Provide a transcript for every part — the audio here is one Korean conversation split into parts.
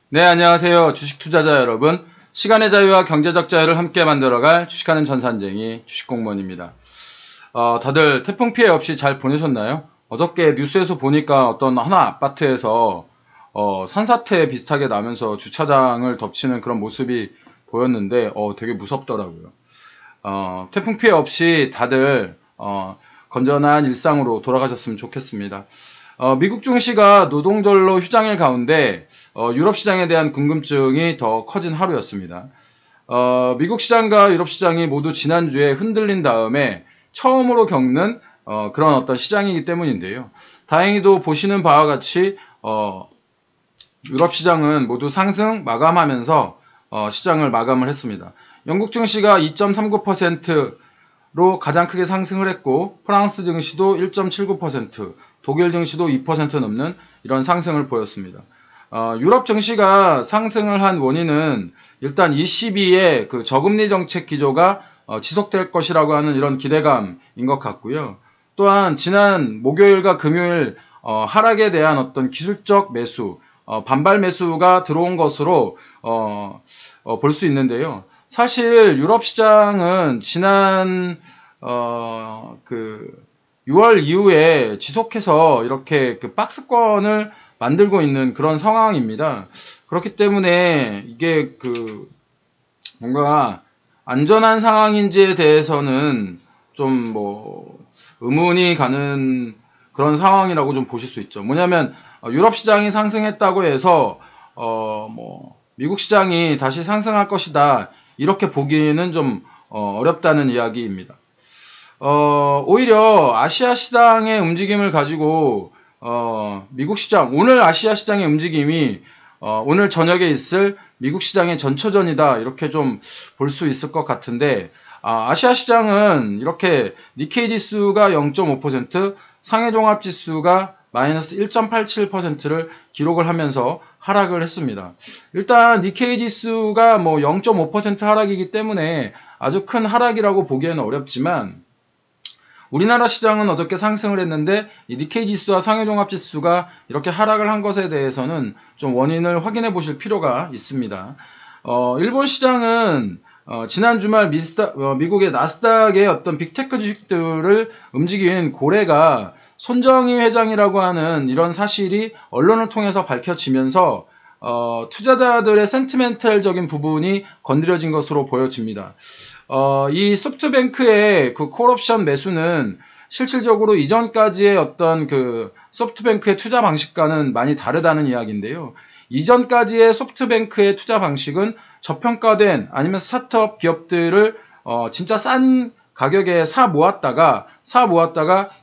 네, 안녕하세요. 주식 투자자 여러분. 시간의 자유와 경제적 자유를 함께 만들어갈 주식하는 전산쟁이 주식공무원입니다. 다들 태풍 피해 없이 잘 보내셨나요? 어저께 뉴스에서 보니까 어떤 하나 아파트에서 산사태 비슷하게 나면서 주차장을 덮치는 그런 모습이 보였는데 되게 무섭더라고요. 태풍 피해 없이 다들 건전한 일상으로 돌아가셨으면 좋겠습니다. 미국 증시가 노동절로 휴장일 가운데 유럽 시장에 대한 궁금증이 더 커진 하루였습니다. 미국 시장과 유럽 시장이 모두 지난주에 흔들린 다음에 처음으로 겪는 그런 어떤 시장이기 때문인데요. 다행히도 보시는 바와 같이 유럽 시장은 모두 상승 마감하면서 시장을 마감을 했습니다. 영국 증시가 2.39%로 가장 크게 상승을 했고 프랑스 증시도 1.79%, 독일 증시도 2% 넘는 이런 상승을 보였습니다. 유럽 증시가 상승을 한 원인은 일단 ECB의 그 저금리 정책 기조가 지속될 것이라고 하는 이런 기대감인 것 같고요. 또한 지난 목요일과 금요일 하락에 대한 어떤 기술적 매수, 반발 매수가 들어온 것으로 볼 수 있는데요. 사실 유럽 시장은 지난 그 6월 이후에 지속해서 이렇게 그 박스권을 만들고 있는 그런 상황입니다. 그렇기 때문에 이게 그 뭔가 안전한 상황인지에 대해서는 좀 뭐 의문이 가는 그런 상황이라고 좀 보실 수 있죠. 뭐냐면 유럽 시장이 상승했다고 해서 뭐 미국 시장이 다시 상승할 것이다 이렇게 보기는 좀 어렵다는 이야기입니다. 오히려 아시아 시장의 움직임을 가지고 미국 시장, 오늘 아시아 시장의 움직임이 오늘 저녁에 있을 미국 시장의 전초전이다 이렇게 좀 볼 수 있을 것 같은데 아시아 시장은 이렇게 니케이 지수가 0.5%, 상해 종합 지수가 마이너스 1.87%를 기록을 하면서 하락을 했습니다. 일단 니케이 지수가 뭐 0.5% 하락이기 때문에 아주 큰 하락이라고 보기에는 어렵지만 우리나라 시장은 어저께 상승을 했는데 이 니케이 지수와 상해종합 지수가 이렇게 하락을 한 것에 대해서는 좀 원인을 확인해 보실 필요가 있습니다. 일본 시장은 지난 주말 미국의 나스닥의 어떤 빅테크 주식들을 움직인 고래가 손정희 회장이라고 하는 이런 사실이 언론을 통해서 밝혀지면서 투자자들의 센티멘탈적인 부분이 건드려진 것으로 보여집니다. 이 소프트뱅크의 그 콜옵션 매수는 실질적으로 이전까지의 어떤 그 소프트뱅크의 투자 방식과는 많이 다르다는 이야기인데요. 이전까지의 소프트뱅크의 투자 방식은 저평가된 아니면 스타트업 기업들을 진짜 싼 가격에 사 모았다가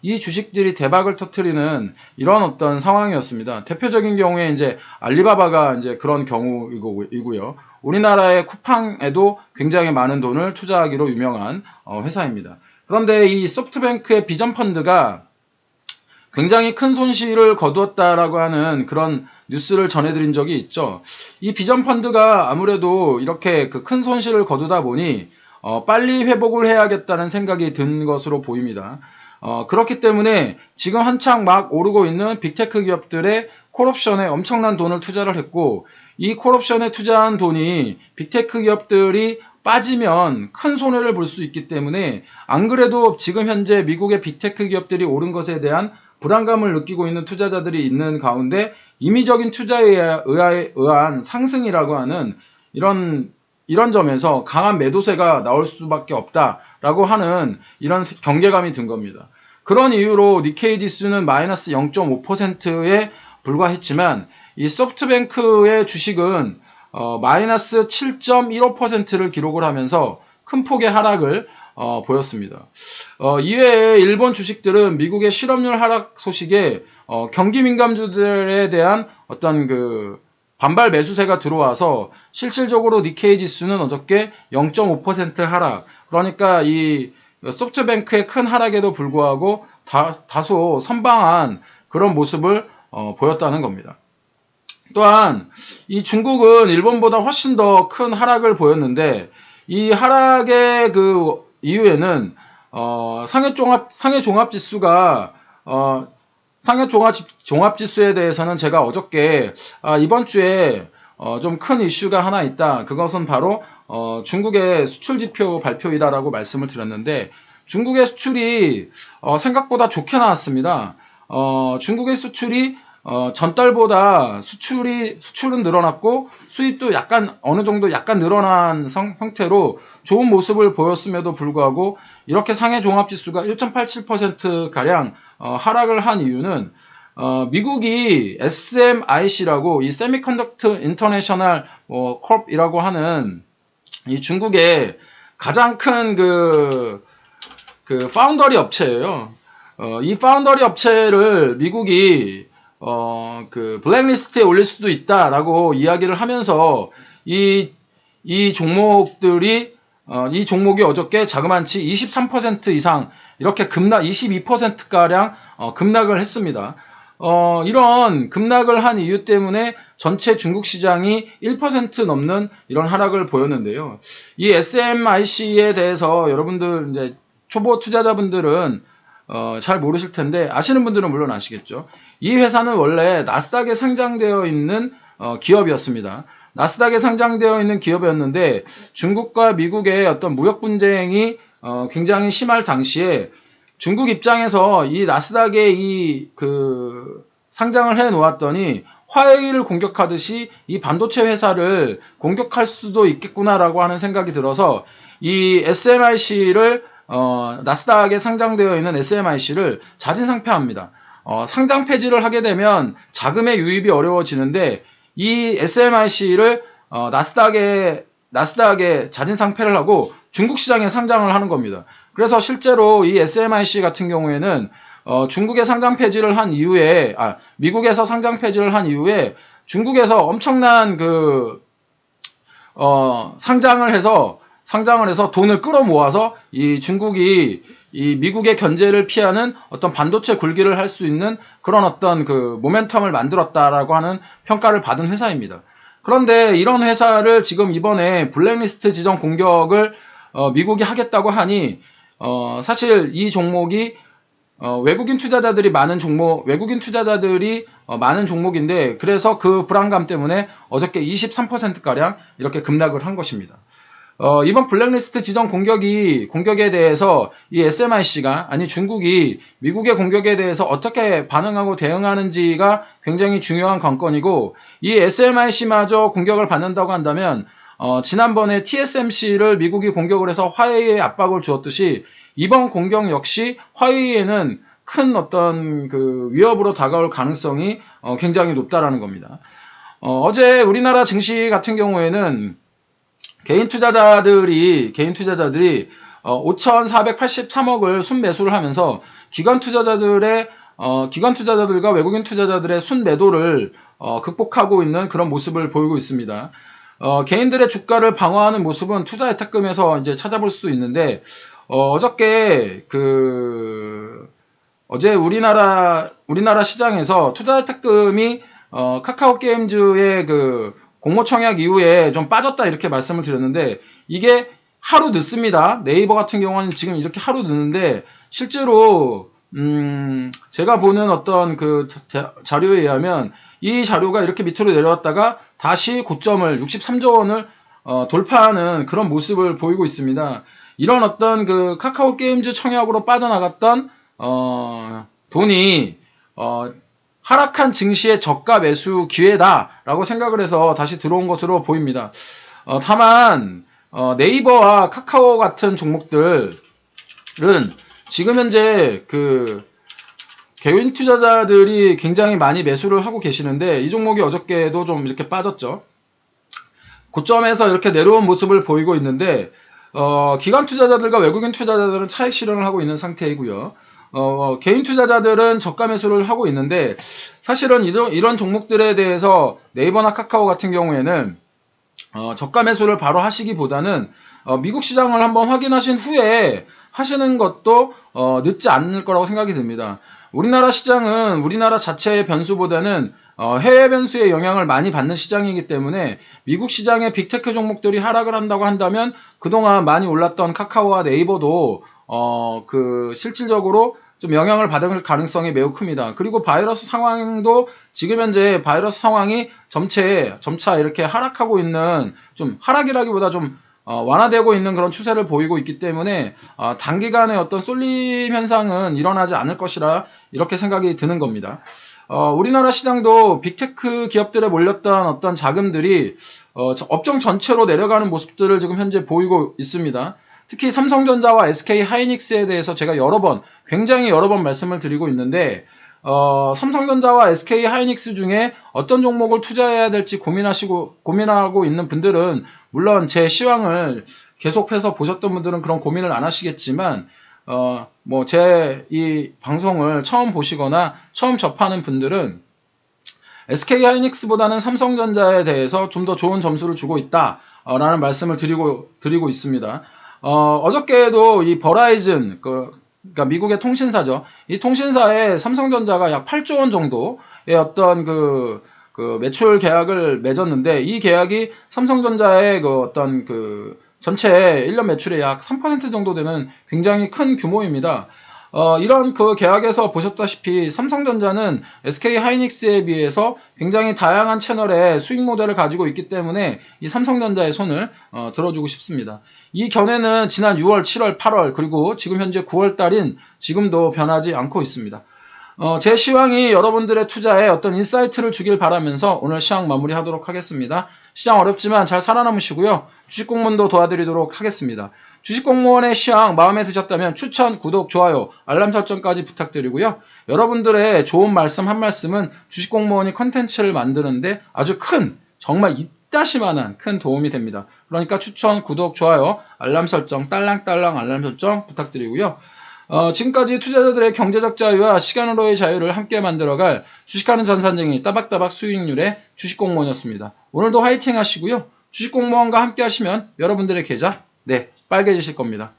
이 주식들이 대박을 터뜨리는 이런 어떤 상황이었습니다. 대표적인 경우에 이제 알리바바가 이제 그런 경우이고요. 우리나라의 쿠팡에도 굉장히 많은 돈을 투자하기로 유명한 회사입니다. 그런데 이 소프트뱅크의 비전 펀드가 굉장히 큰 손실을 거두었다라고 하는 그런 뉴스를 전해드린 적이 있죠. 이 비전 펀드가 아무래도 이렇게 그 큰 손실을 거두다 보니 빨리 회복을 해야겠다는 생각이 든 것으로 보입니다. 그렇기 때문에 지금 한창 막 오르고 있는 빅테크 기업들의 콜옵션에 엄청난 돈을 투자를 했고 이 콜옵션에 투자한 돈이 빅테크 기업들이 빠지면 큰 손해를 볼 수 있기 때문에 안 그래도 지금 현재 미국의 빅테크 기업들이 오른 것에 대한 불안감을 느끼고 있는 투자자들이 있는 가운데 임의적인 투자에 의한 상승이라고 하는 이런 점에서 강한 매도세가 나올 수밖에 없다라고 하는 이런 경계감이 든 겁니다. 그런 이유로 니케이 지수는 마이너스 0.5%에 불과했지만 이 소프트뱅크의 주식은 마이너스 7.15%를 기록을 하면서 큰 폭의 하락을 보였습니다. 이외에 일본 주식들은 미국의 실업률 하락 소식에 경기 민감주들에 대한 어떤 그 반발 매수세가 들어와서 실질적으로 니케이 지수는 어저께 0.5% 하락. 그러니까 이 소프트뱅크의 큰 하락에도 불구하고 다소 선방한 그런 모습을 보였다는 겁니다. 또한 이 중국은 일본보다 훨씬 더 큰 하락을 보였는데 이 하락의 그 이유에는 상해 종합 지수에 대해서는 제가 어저께 이번 주에 좀 큰 이슈가 하나 있다. 그것은 바로 중국의 수출 지표 발표이다라고 말씀을 드렸는데, 중국의 수출이 생각보다 좋게 나왔습니다. 중국의 수출이 전달보다 수출은 늘어났고 수입도 약간 어느 정도 약간 늘어난 형태로 좋은 모습을 보였음에도 불구하고 이렇게 상해 종합지수가 1.87% 가량 하락을 한 이유는 미국이 SMIC라고 이 세미컨덕터 인터내셔널 컵이라고 하는 이 중국의 가장 큰 그 파운더리 업체예요. 이 파운더리 업체를 미국이 그 블랙리스트에 올릴 수도 있다라고 이야기를 하면서 이 종목들이 이 종목이 어저께 자그만치 23% 이상 이렇게 22%가량 급락을 했습니다. 이런 급락을 한 이유 때문에 전체 중국 시장이 1% 넘는 이런 하락을 보였는데요. 이 SMIC에 대해서 여러분들 이제 초보 투자자분들은 잘 모르실 텐데 아시는 분들은 물론 아시겠죠. 이 회사는 원래 나스닥에 상장되어 있는 기업이었습니다. 나스닥에 상장되어 있는 기업이었는데 중국과 미국의 어떤 무역 분쟁이 굉장히 심할 당시에 중국 입장에서 이 나스닥에 상장을 해 놓았더니 화웨이를 공격하듯이 이 반도체 회사를 공격할 수도 있겠구나라고 하는 생각이 들어서 이 SMIC를 나스닥에 상장되어 있는 SMIC를 자진 상폐합니다. 상장 폐지를 하게 되면 자금의 유입이 어려워지는데 이 SMIC를 나스닥에 자진 상폐를 하고 중국 시장에 상장을 하는 겁니다. 그래서 실제로 이 SMIC 같은 경우에는 중국에 상장 폐지를 한 이후에 미국에서 상장 폐지를 한 이후에 중국에서 엄청난 상장을 해서 돈을 끌어모아서 이 중국이 이 미국의 견제를 피하는 어떤 반도체 굴기를 할 수 있는 그런 어떤 그 모멘텀을 만들었다라고 하는 평가를 받은 회사입니다. 그런데 이런 회사를 지금 이번에 블랙리스트 지정 공격을 미국이 하겠다고 하니 사실 이 종목이 외국인 투자자들이 많은 종목인데 그래서 그 불안감 때문에 어저께 23%가량 이렇게 급락을 한 것입니다. 이번 블랙리스트 지정 공격에 대해서 이 SMIC가 중국이 미국의 공격에 대해서 어떻게 반응하고 대응하는지가 굉장히 중요한 관건이고 이 SMIC마저 공격을 받는다고 한다면 지난번에 TSMC를 미국이 공격을 해서 화웨이에 압박을 주었듯이 이번 공격 역시 화웨이에는 큰 어떤 그 위협으로 다가올 가능성이 굉장히 높다라는 겁니다. 어제 우리나라 증시 같은 경우에는 개인 투자자들이 5,483억을 순매수를 하면서 기관 투자자들과 외국인 투자자들의 순매도를 극복하고 있는 그런 모습을 보이고 있습니다. 개인들의 주가를 방어하는 모습은 투자예탁금에서 이제 찾아볼 수 있는데 어제 우리나라 시장에서 투자예탁금이 카카오 게임즈의 공모 청약 이후에 좀 빠졌다 이렇게 말씀을 드렸는데 이게 하루 늦습니다. 네이버 같은 경우는 지금 이렇게 하루 늦는데 실제로 제가 보는 어떤 자료에 의하면 이 자료가 이렇게 밑으로 내려왔다가 다시 고점을 63조 원을 돌파하는 그런 모습을 보이고 있습니다. 이런 어떤 카카오 게임즈 청약으로 빠져나갔던 돈이 하락한 증시의 저가 매수 기회다라고 생각을 해서 다시 들어온 것으로 보입니다. 다만 네이버와 카카오 같은 종목들은 지금 현재 개인 투자자들이 굉장히 많이 매수를 하고 계시는데 이 종목이 어저께도 좀 이렇게 빠졌죠. 고점에서 이렇게 내려온 모습을 보이고 있는데 기관 투자자들과 외국인 투자자들은 차익 실현을 하고 있는 상태이고요. 개인 투자자들은 저가 매수를 하고 있는데 사실은 이런 종목들에 대해서 네이버나 카카오 같은 경우에는 저가 매수를 바로 하시기보다는 미국 시장을 한번 확인하신 후에 하시는 것도 늦지 않을 거라고 생각이 듭니다. 우리나라 시장은 우리나라 자체의 변수보다는 해외 변수의 영향을 많이 받는 시장이기 때문에 미국 시장의 빅테크 종목들이 하락을 한다고 한다면 그동안 많이 올랐던 카카오와 네이버도 실질적으로 좀 영향을 받을 가능성이 매우 큽니다. 그리고 바이러스 상황도 지금 현재 바이러스 상황이 점차 이렇게 하락하고 있는, 좀 하락이라기보다 좀 완화되고 있는 그런 추세를 보이고 있기 때문에 단기간에 어떤 쏠림 현상은 일어나지 않을 것이라 이렇게 생각이 드는 겁니다. 우리나라 시장도 빅테크 기업들에 몰렸던 어떤 자금들이 업종 전체로 내려가는 모습들을 지금 현재 보이고 있습니다. 특히 삼성전자와 SK 하이닉스에 대해서 제가 굉장히 여러 번 말씀을 드리고 있는데, 삼성전자와 SK 하이닉스 중에 어떤 종목을 투자해야 될지 고민하고 있는 분들은, 물론 제 시황을 계속해서 보셨던 분들은 그런 고민을 안 하시겠지만, 제 이 방송을 처음 보시거나 처음 접하는 분들은 SK 하이닉스보다는 삼성전자에 대해서 좀 더 좋은 점수를 주고 있다, 라는 말씀을 드리고 있습니다. 어저께에도 이 버라이즌, 그러니까 미국의 통신사죠. 이 통신사에 삼성전자가 약 8조 원 정도의 어떤 그 매출 계약을 맺었는데, 이 계약이 삼성전자의 전체 1년 매출의 약 3% 정도 되는 굉장히 큰 규모입니다. 이런 그 계약에서 보셨다시피 삼성전자는 SK 하이닉스에 비해서 굉장히 다양한 채널의 수익 모델을 가지고 있기 때문에 이 삼성전자의 손을 들어주고 싶습니다. 이 견해는 지난 6월, 7월, 8월, 그리고 지금 현재 9월 달인 지금도 변하지 않고 있습니다. 제 시황이 여러분들의 투자에 어떤 인사이트를 주길 바라면서 오늘 시황 마무리하도록 하겠습니다. 시장 어렵지만 잘 살아남으시고요. 주식공무원도 도와드리도록 하겠습니다. 주식공무원의 시황 마음에 드셨다면 추천, 구독, 좋아요, 알람 설정까지 부탁드리고요. 여러분들의 좋은 말씀 한 말씀은 주식공무원이 컨텐츠를 만드는데 아주 정말 이따시만한 큰 도움이 됩니다. 그러니까 추천, 구독, 좋아요, 알람 설정, 딸랑딸랑 알람 설정 부탁드리고요. 지금까지 투자자들의 경제적 자유와 시간으로의 자유를 함께 만들어갈 주식하는 전산쟁이 따박따박 수익률의 주식공무원이었습니다. 오늘도 화이팅 하시고요. 주식공무원과 함께 하시면 여러분들의 계좌, 빨개지실 겁니다.